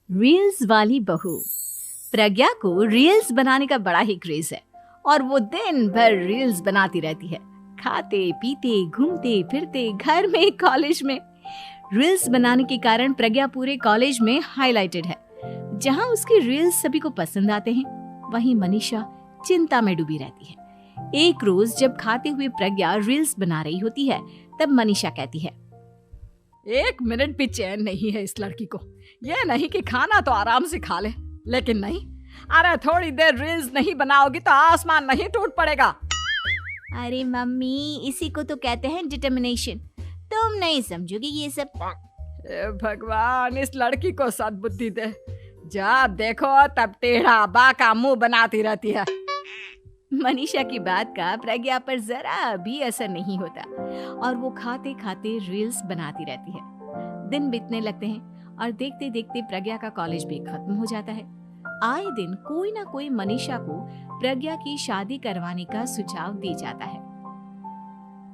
Reels वाली बहू। प्रज्ञा को रील्स बनाने का बड़ा ही क्रेज है और वो दिन भर रील्स बनाती रहती है। खाते पीते घूमते फिरते घर में कॉलेज में रील्स बनाने के कारण प्रज्ञा पूरे कॉलेज में हाईलाइटेड है। जहां उसकी रील्स सभी को पसंद आते हैं, वहीं मनीषा चिंता में डूबी रहती है। एक रोज जब खाते हुए प्रज्ञा रील्स बना रही होती है, तब मनीषा कहती है, 1 मिनट भी चैन नहीं है इस लड़की को। ये नहीं कि खाना तो आराम से खा ले, लेकिन नहीं, अरे थोड़ी देर रील्स नहीं बनाओगी तो आसमान नहीं टूट पड़ेगा। अरे मम्मी, इसी को तो कहते हैं डिटर्मिनेशन। तुम नहीं समझोगी ये सब। भगवान, इस लड़की को सद्बुद्धि दे। जब देखो तब टेढ़ा बाका मुंह बनाती रहती है। मनीषा की बात का प्रज्ञा पर जरा भी असर नहीं होता और वो खाते खाते रील्स बनाती रहती है। दिन बीतने लगते हैं और देखते देखते प्रज्ञा का कॉलेज भी खत्म हो जाता है। आए दिन कोई ना कोई मनीषा को प्रज्ञा की शादी करवाने का सुझाव दे जाता है।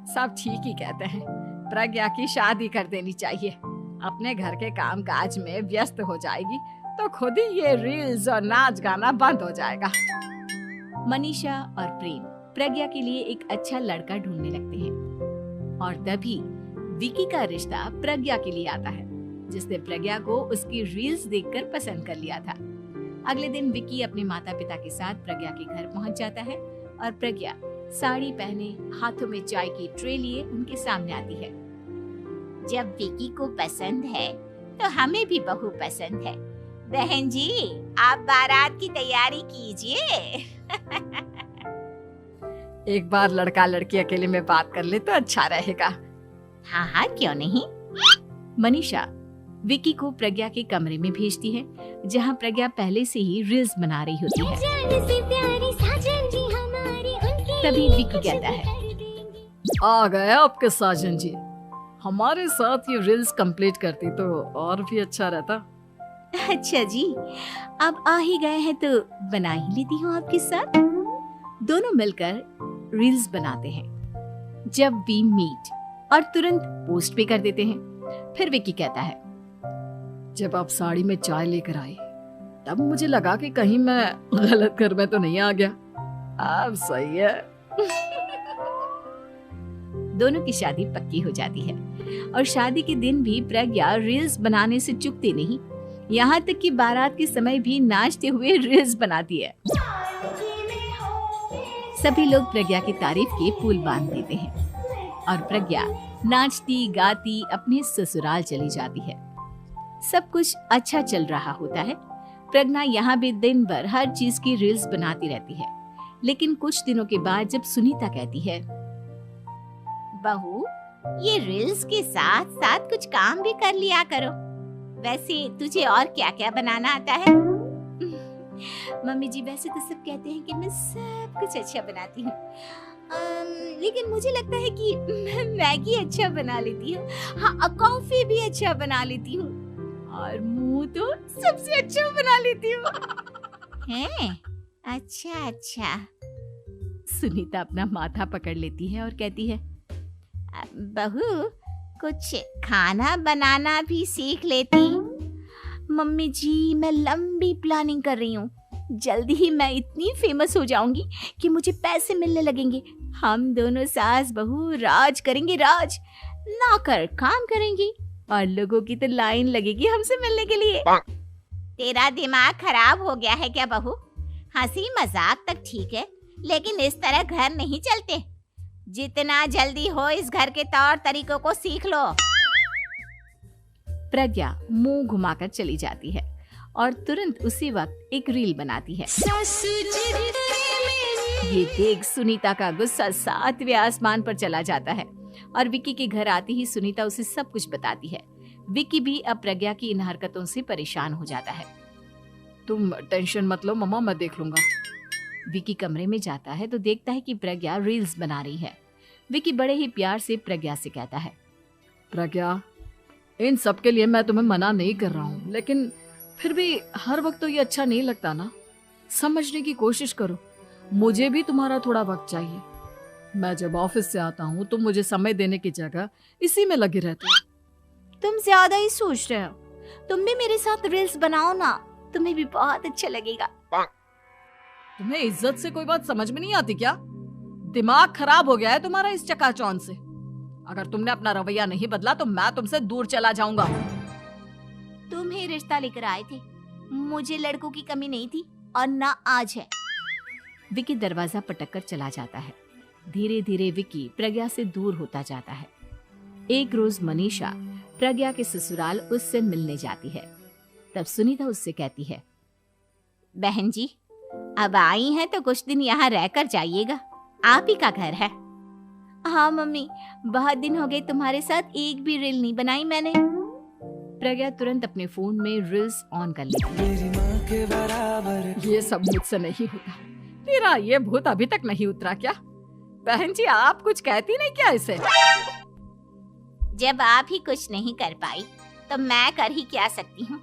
सब ठीक ही कहते हैं, प्रज्ञा की शादी कर देनी चाहिए। अपने घर के काम काज में व्यस्त हो जाएगी तो खुद ही ये रील्स और नाच गाना बंद हो जाएगा। मनीषा और प्रेम प्रज्ञा के लिए एक अच्छा लड़का ढूंढने लगते हैं और तभी विकी का रिश्ता प्रज्ञा के लिए आता है, जिसने प्रज्ञा को उसकी रील्स देखकर पसंद कर लिया था। अगले दिन विकी अपने माता पिता के साथ प्रज्ञा के घर पहुंच जाता है और प्रज्ञा साड़ी पहने हाथों में चाय की ट्रे लिए उनके सामने आती है। जब विकी को पसंद है तो हमें भी बहू पसंद है। बहन जी, आप बारात की तैयारी कीजिए। एक बार लड़का लड़की अकेले में बात कर ले तो अच्छा रहेगा। हाँ हाँ, क्यों नहीं। मनीषा विकी को प्रज्ञा के कमरे में भेजती है, जहां प्रज्ञा पहले से ही रील्स बना रही होती है। तभी विकी कहता है, आ गए आपके साजन जी। हमारे साथ ये रील्स कंप्लीट करती तो और भी अच्छा रहता। अच्छा जी, अब आ ही गए हैं तो बना ही लेती हूँ आपके साथ। दोनों मिलकर रील्स बनाते हैं। जब वी मीट और तुरंत पोस्ट भी कर देते हैं। फिर विकी कहता है, जब आप साड़ी में चाय लेकर आए तब मुझे लगा कि कहीं मैं गलत घर में तो नहीं आ गया। अब सही है। दोनों की शादी पक्की हो जाती है और शादी के दिन भी प्रज्ञा रील्स बनाने से चूकती नहीं। यहाँ तक कि बारात के समय भी नाचते हुए रील्स बनाती है। सभी लोग प्रज्ञा की तारीफ के पुल बांध देते हैं और प्रज्ञा नाचती गाती अपने ससुराल चली जाती है। सब कुछ अच्छा चल रहा होता है। प्रज्ञा यहाँ भी दिन भर हर चीज की रील्स बनाती रहती है। लेकिन कुछ दिनों के बाद जब सुनीता कहती है, बहू, ये रील्स के साथ साथ कुछ काम भी कर लिया करो। वैसे तुझे और क्या क्या बनाना आता है? मम्मी जी, वैसे तो सब कहते हैं कि मैं सब कुछ अच्छा बनाती हूँ, लेकिन मुझे लगता है कि मैं मैगी अच्छा बना लेती हूँ। हाँ, कॉफी भी अच्छा बना लेती हूँ और मुंह तो सबसे अच्छा बना लेती हूँ। हैं? अच्छा अच्छा। सुनीता अपना माथा पकड़ लेती है और कहती है, बहू, कुछ खाना बनाना भी सीख लेती। मम्मी जी, मैं लंबी प्लानिंग कर रही हूँ। जल्दी ही मैं इतनी फेमस हो जाऊंगी कि मुझे पैसे मिलने लगेंगे। हम दोनों सास बहू राज करेंगे, राज। नौकर काम करेंगी और लोगों की तो लाइन लगेगी हमसे मिलने के लिए। तेरा दिमाग खराब हो गया है क्या बहू? हंसी मजाक तक ठीक है, लेकिन इस तरह घर नहीं चलते। जितना जल्दी हो इस घर के तौर तरीकों को सीख लो। प्रज्ञा मुंह घुमाकर चली जाती है और तुरंत उसी वक्त एक रील बनाती है। ये देख सुनीता का गुस्सा 7वें आसमान पर चला जाता है और विकी के घर आती ही सुनीता उसे सब कुछ बताती है। विकी भी अब प्रज्ञा की इन हरकतों से परेशान हो जाता है। तुम टेंशन मत लो मम्मा, मैं देख लूंगा। विकी कमरे में जाता है तो देखता है कि प्रज्ञा रील्स बना रही है। विकी बड़े ही प्यार से प्रज्ञा से कहता है, प्रज्ञा, इन सब के लिए मैं तुम्हें मना नहीं कर रहा हूँ, लेकिन फिर भी हर वक्त तो ये अच्छा नहीं लगता ना। समझने की कोशिश करो, मुझे भी तुम्हारा थोड़ा वक्त चाहिए। मैं जब ऑफिस से आता हूँ तो मुझे समय देने की जगह इसी में लगे रहते हो। तुम ज्यादा ही सोच रहे हो। तुम भी मेरे साथ रील्स बनाओ ना, तुम्हें भी बहुत अच्छा लगेगा। तुम्हें इज्जत से कोई बात समझ में नहीं आती क्या? दिमाग खराब हो गया है तुम्हारा इस चकाचौंध से। अगर तुमने अपना रवैया नहीं बदला तो मैं तुमसे दूर चला जाऊंगा। तुम ही रिश्ता लेकर आए थे, मुझे लड़कों की कमी नहीं थी और ना आज है। विकी दरवाजा पटककर चला जाता है। धीरे धीरे विकी प्रज्ञा से दूर होता जाता है। एक रोज मनीषा प्रज्ञा के ससुराल उससे मिलने जाती है। तब सुनीता उससे कहती है, बहन जी, अब आई हैं तो कुछ दिन यहाँ रहकर जाइएगा, आप ही का घर है। हाँ मम्मी, बहुत दिन हो गए तुम्हारे साथ एक भी रील नहीं बनाई मैंने। प्रज्ञा तुरंत अपने फोन में रील्स ऑन कर लेती है। ये सब मुझसे नहीं होता। तेरा ये भूत अभी तक नहीं उतरा क्या? बहन जी, आप कुछ कहती नहीं क्या इसे? जब आप ही कुछ नहीं कर पाई तो मैं कर ही क्या सकती हूँ।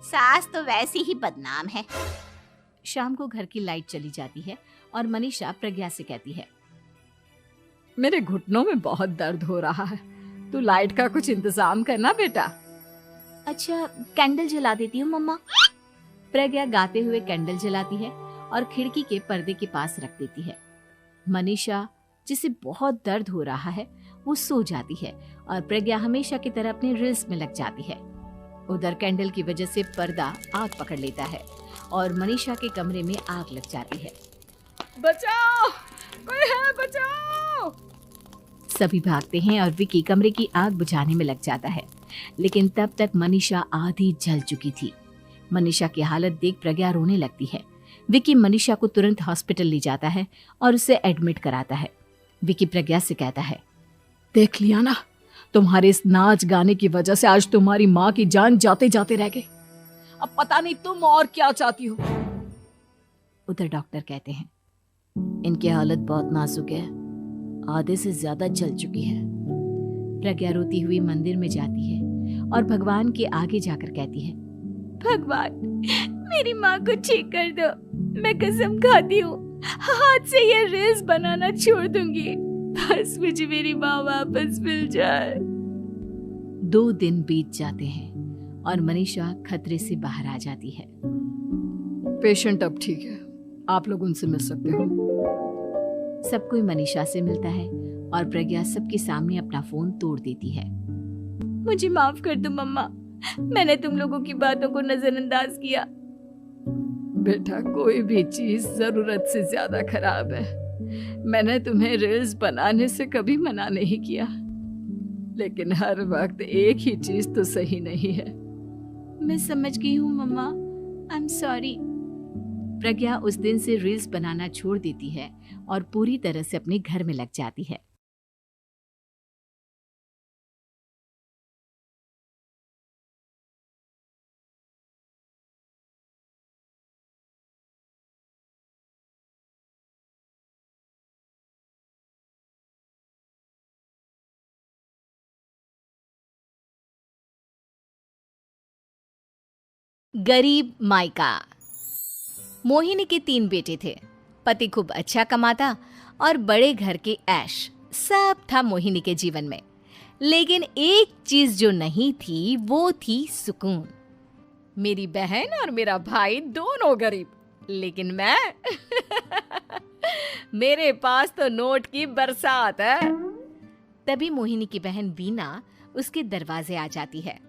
सास तो वैसी ही बदनाम है। शाम को घर की लाइट चली जाती है और मनीषा प्रज्ञा से कहती है, मेरे घुटनों में बहुत दर्द हो रहा है, तू लाइट का कुछ इंतजाम करना बेटा। अच्छा, कैंडल जला देती हूँ मम्मा। प्रज्ञा गाते हुए कैंडल जलाती है और खिड़की के पर्दे के पास रख देती है। मनीषा, जिसे बहुत दर्द हो रहा है, वो सो जाती है और प्रज्ञा हमेशा की तरह अपने रील्स में लग जाती है। उधर कैंडल की वजह से पर्दा आग पकड़ लेता है और मनीषा के कमरे में आग लग जाती है। बचाओ, कोई है, बचाओ। सभी भागते हैं और विकी कमरे की आग बुझाने में लग जाता है, लेकिन तब तक मनीषा आधी जल चुकी थी। मनीषा की हालत देख प्रज्ञा रोने लगती है। विकी मनीषा को तुरंत हॉस्पिटल ले जाता है और उसे एडमिट कराता है। विकी प्रज्ञा से कहता है, देख लिया ना, तुम्हारे इस नाच गाने की वजह से आज तुम्हारी माँ की जान जाते जाते रह गई। अब पता नहीं तुम और क्या चाहती हो। उधर डॉक्टर कहते हैं, इनकी हालत बहुत नाजुक है, आधे से ज्यादा जल चुकी है। प्रज्ञा रोती हुई मंदिर में जाती है और भगवान के आगे जाकर कहती है, भगवान, मेरी माँ को ठीक कर दो। मैं कसम खाती हूँ हाथ से ये रील्स बनाना छोड़ दूंगी, बस मुझे मेरी माँ वापस मिल जाए। 2 दिन बीत जाते हैं और मनीषा खतरे से बाहर आ जाती है। पेशेंट अब ठीक है, आप लोग उनसे मिल सकते हो। सब कोई मनीषा से मिलता है और प्रज्ञा सबके सामने अपना फोन तोड़ देती है। मुझे माफ कर दो मम्मा, मैंने तुम लोगों की बातों को नजरअंदाज किया। बेटा, कोई भी चीज जरूरत से ज्यादा खराब है। मैंने तुम्हें रील्स बनाने से कभी मना नहीं किया, लेकिन हर वक्त एक ही चीज तो सही नहीं है। मैं समझ गई हूँ मम्मा, आई एम सॉरी। प्रज्ञा उस दिन से रील्स बनाना छोड़ देती है और पूरी तरह से अपने घर में लग जाती है। गरीब मायका। मोहिनी के 3 बेटे थे। पति खूब अच्छा कमाता और बड़े घर के ऐश सब था मोहिनी के जीवन में, लेकिन एक चीज जो नहीं थी वो थी सुकून। मेरी बहन और मेरा भाई दोनों गरीब, लेकिन मैं मेरे पास तो नोट की बरसात है। तभी मोहिनी की बहन वीना उसके दरवाजे आ जाती है।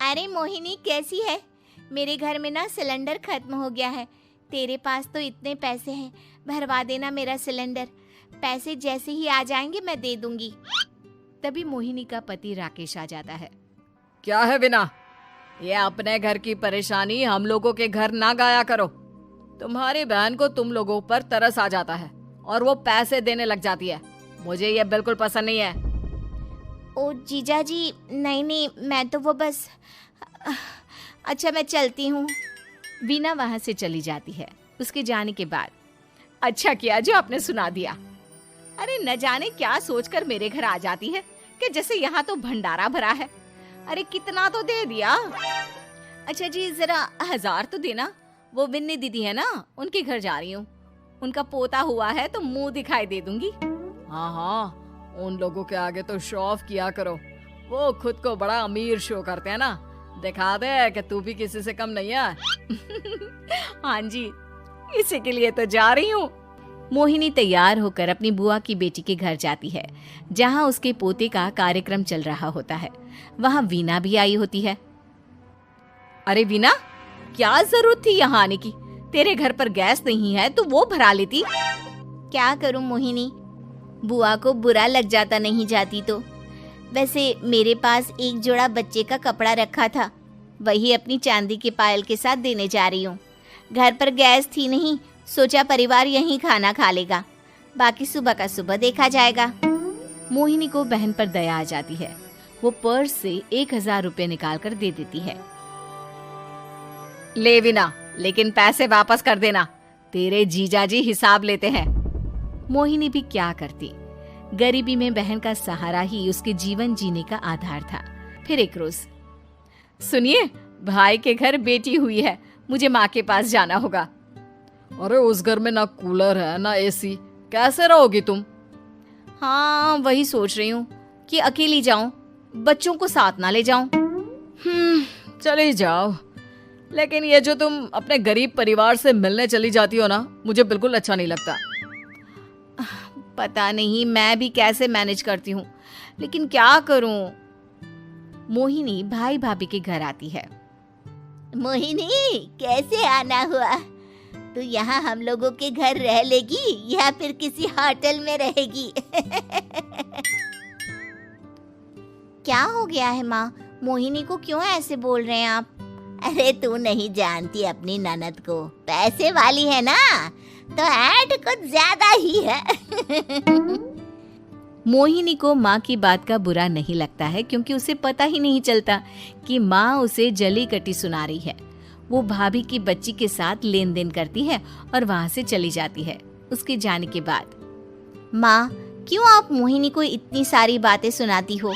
अरे मोहिनी, कैसी है? मेरे घर में ना सिलेंडर खत्म हो गया है, तेरे पास तो इतने पैसे हैं, भरवा देना मेरा सिलेंडर। पैसे जैसे ही आ जाएंगे मैं दे दूंगी। तभी मोहिनी का पति राकेश आ जाता है। क्या है वीना, ये अपने घर की परेशानी हम लोगों के घर ना गाया करो। तुम्हारी बहन को तुम लोगों पर तरस आ जाता है और वो पैसे देने लग जाती है। मुझे ये बिल्कुल पसंद नहीं है। ओ जीजा जी, नहीं, मैं तो वो बस अच्छा, मैं चलती हूँ। वीना वहां से चली जाती है। उसके जाने के बाद, अच्छा किया जो आपने सुना दिया। अरे न जाने क्या सोचकर मेरे घर आ जाती है कि जैसे यहाँ तो भंडारा भरा है। अरे कितना तो दे दिया। अच्छा जी, जरा 1000 तो देना। वो बिन्नी दीदी है ना, उनके घर जा रही हूँ। उनका पोता हुआ है तो मुंह दिखाई दे दूंगी। हाँ, उन लोगों के आगे तो शो ऑफ किया करो। वो खुद को बड़ा अमीर शो करते हैं ना, दिखा दे कि तू भी किसी से कम नहीं है। हाँ जी, इसी के लिए तो जा रही हूँ। मोहिनी तैयार होकर अपनी बुआ की बेटी के घर जाती है, जहाँ उसके पोते का कार्यक्रम चल रहा होता है। वहाँ वीना भी आई होती है। अरे वीना, क्या जरूरत थी यहाँ आने की? तेरे घर पर गैस नहीं है तो वो भरा लेती। क्या करूं मोहिनी, बुआ को बुरा लग जाता नहीं जाती तो। वैसे मेरे पास एक जोड़ा बच्चे का कपड़ा रखा था, वही अपनी चांदी के पायल के साथ देने जा रही हूँ। घर पर गैस थी नहीं, सोचा परिवार यहीं खाना खा लेगा, बाकी सुबह का सुबह देखा जाएगा। मोहिनी को बहन पर दया आ जाती है। वो पर्स से 1000 रुपए निकाल कर दे देती है। ले वीना, लेकिन पैसे वापस कर देना, तेरे जीजाजी हिसाब लेते हैं। मोहिनी भी क्या करती, गरीबी में बहन का सहारा ही उसके जीवन जीने का आधार था। फिर एक रोज, सुनिए, भाई के घर बेटी हुई है, मुझे माँ के पास जाना होगा। अरे उस घर में ना कूलर है ना एसी, कैसे रहोगी तुम? हाँ, वही सोच रही हूँ कि अकेली जाऊं, बच्चों को साथ ना ले जाऊं। चले जाओ, लेकिन ये जो तुम अपने गरीब परिवार से मिलने चली जाती हो ना, मुझे बिल्कुल अच्छा नहीं लगता। पता नहीं मैं भी कैसे मैनेज करती हूँ, लेकिन क्या करूँ। मोहिनी भाई भाभी के घर आती है। मोहिनी, कैसे आना हुआ? तू यहाँ हम लोगों के घर रह लेगी या फिर किसी होटल में रहेगी? क्या हो गया है माँ, मोहिनी को क्यों ऐसे बोल रहे हैं आप? अरे तू नहीं जानती अपनी ननद को, पैसे वाली है ना, तो ऐड कुछ ज्यादा ही है। मोहिनी को माँ की बात का बुरा नहीं लगता है, क्योंकि उसे पता ही नहीं चलता कि माँ उसे जली कटी सुना रही है। वो भाभी की बच्ची के साथ लेन देन करती है और वहाँ से चली जाती है। उसके जाने के बाद, माँ, क्यों आप मोहिनी को इतनी सारी बातें सुनाती हो?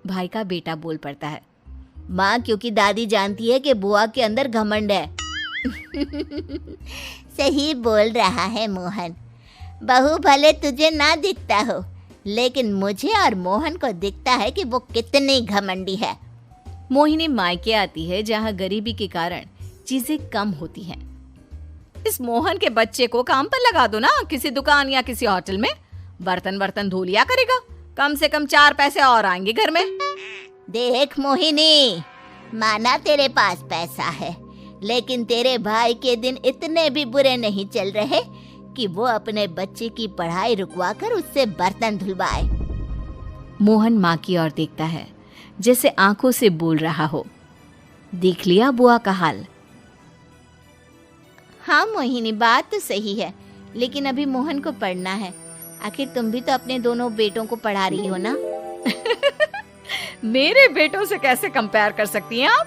भाई का बेटा बोल पड़ता है। माँ, क्योंकि दादी जानती है कि बुआ के अंदर घमंड है। सही बोल रहा है मोहन, बहू भले तुझे ना दिखता हो, लेकिन मुझे और मोहन को दिखता है कि वो कितनी घमंडी है। मोहिनी मायके आती है, जहाँ गरीबी के कारण चीजें कम होती हैं। इस मोहन के बच्चे को काम पर लगा दो ना, किसी दुकान या किसी होटल में, बर्तन बर्तन धो लिया करेगा, कम से कम 4 पैसे और आएंगे घर में। देख मोहिनी, माना तेरे पास पैसा है, लेकिन तेरे भाई के दिन इतने भी बुरे नहीं चल रहे कि वो अपने बच्चे की पढ़ाई रुकवा कर उससे बर्तन धुलवाए। मोहन माँ की ओर देखता है, जैसे आंखों से बोल रहा हो, देख लिया बुआ का हाल। हाँ मोहिनी, बात तो सही है, लेकिन अभी मोहन को पढ़ना है। आखिर तुम भी तो अपने दोनों बेटों को पढ़ा रही हो ना। मेरे बेटों से कैसे कंपेयर कर सकती हैं आप?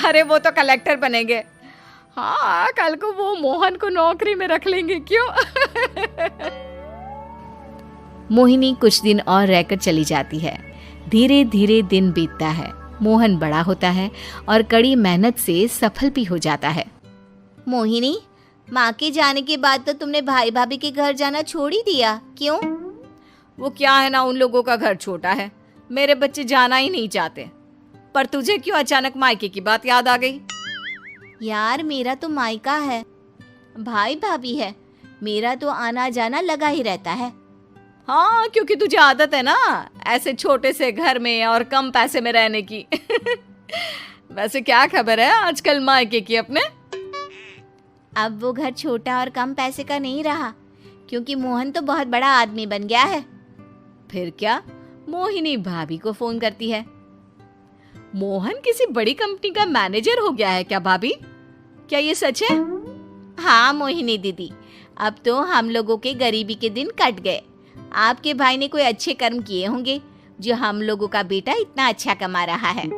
अरे वो तो कलेक्टर बनेंगे। हाँ, कल को वो मोहन को नौकरी में रख लेंगे, क्यों? मोहिनी कुछ दिन और रहकर चली जाती है। धीरे धीरे दिन बीतता है। मोहन बड़ा होता है और कड़ी मेहनत से सफल भी हो जाता है। मोहिनी, माँ के जाने के बाद तो तुमने भाई भाभी के घर जाना छोड़ ही दिया, क्यों? वो क्या है ना, उन लोगों का घर छोटा है, मेरे बच्चे जाना ही नहीं चाहते। पर तुझे क्यों अचानक मायके की बात याद आ गई? यार, मेरा तो मायका है, भाई भाभी है, मेरा तो आना जाना लगा ही रहता है। हाँ, क्योंकि तुझे आदत है ना ऐसे छोटे से घर में और कम पैसे में रहने की। वैसे क्या खबर है आजकल मायके की अपने? अब वो घर छोटा और कम पैसे का नहीं रहा, क्योंकि मोहन तो बहुत बड़ा आदमी बन गया है। फिर क्या? मोहिनी भाभी को फोन करती है। मोहन किसी बड़ी कंपनी का मैनेजर हो गया है क्या भाभी? क्या ये सच है? हाँ मोहिनी दीदी, अब तो हम लोगों के गरीबी के दिन कट गए। आपके भाई ने कोई अच्छे कर्म किए होंगे, जो हम लोगों का बेटा इतना अच्छा कमा रहा है।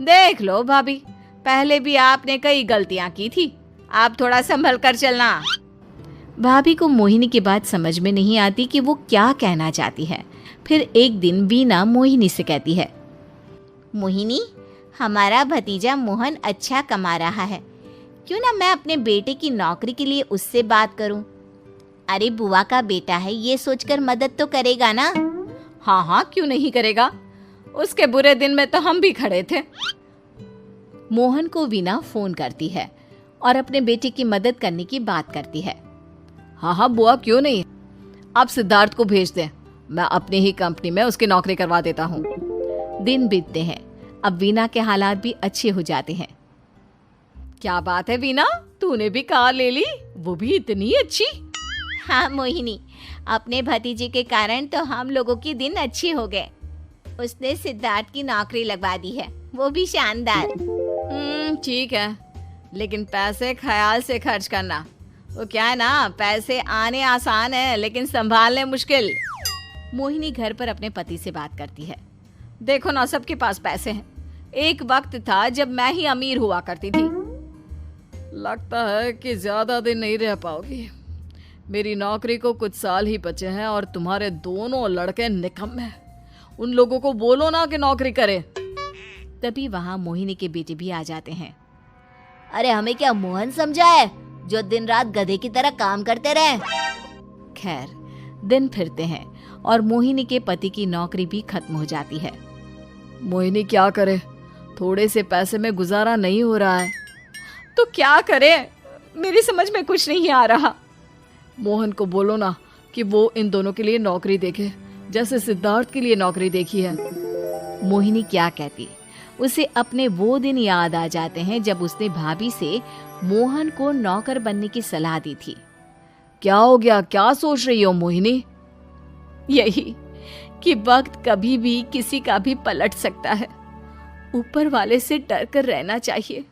देख लो भाभी, पहले भी आपने कई गलतियां की थी, आप थोड़ा संभल कर चलना। भाभी को मोहिनी की बात समझ में नहीं आती कि वो क्या कहना चाहती है। फिर एक दिन वीना मोहिनी से कहती है, मोहिनी, हमारा भतीजा मोहन अच्छा कमा रहा है, क्यों ना मैं अपने बेटे की नौकरी के लिए उससे बात करूं? अरे बुआ का बेटा है, ये सोचकर मदद तो करेगा ना। हाँ हाँ, क्यों नहीं करेगा। उसके बुरे दिन में तो हम भी खड़े थे। मोहन को वीना फोन करती है और अपने बेटे की मदद करने की बात करती है। हाँ हाँ बुआ, क्यों नहीं, आप सिद्धार्थ को भेज दें, मैं अपनी ही कंपनी में उसकी नौकरी करवा देता हूँ। दिन बीतते हैं। अब वीना के हालात भी अच्छे हो जाते हैं। क्या बात है वीना, तूने भी कार ले ली, वो भी इतनी अच्छी। हाँ मोहिनी, अपने भतीजे के कारण तो हम लोगों के दिन अच्छे हो गए। उसने सिद्धार्थ की नौकरी लगवा दी है, वो भी शानदार। ठीक है, लेकिन पैसे ख्याल से खर्च करना। वो क्या है ना, पैसे आने आसान है लेकिन संभालने मुश्किल। मोहिनी घर पर अपने पति से बात करती है। देखो ना, सबके पास पैसे हैं। एक वक्त था जब मैं ही अमीर हुआ करती थी। लगता है कि ज्यादा दिन नहीं रह पाओगी। मेरी नौकरी को कुछ साल ही बचे हैं और तुम्हारे दोनों लड़के निकम्मे हैं। उन लोगों को बोलो ना कि नौकरी करे। तभी वहां मोहिनी के बेटे भी आ जाते हैं। अरे हमें क्या मोहन समझा है जो दिन रात गधे की तरह काम करते रहे। खैर, दिन फिरते हैं और मोहिनी के पति की नौकरी भी खत्म हो जाती है। मोहिनी क्या करे, थोड़े से पैसे में गुजारा नहीं हो रहा है। तो क्या करे, मेरी समझ में कुछ नहीं आ रहा। मोहन को बोलो ना कि वो इन दोनों के लिए नौकरी देखे, जैसे सिद्धार्थ के लिए नौकरी देखी है। मोहिनी क्या कहती, उसे अपने वो दिन याद आ जाते हैं जब उसने भाभी से मोहन को नौकर बनने की सलाह दी थी। क्या हो गया, क्या सोच रही हो मोहिनी? यही कि वक्त कभी भी किसी का भी पलट सकता है। ऊपर वाले से डर कर रहना चाहिए।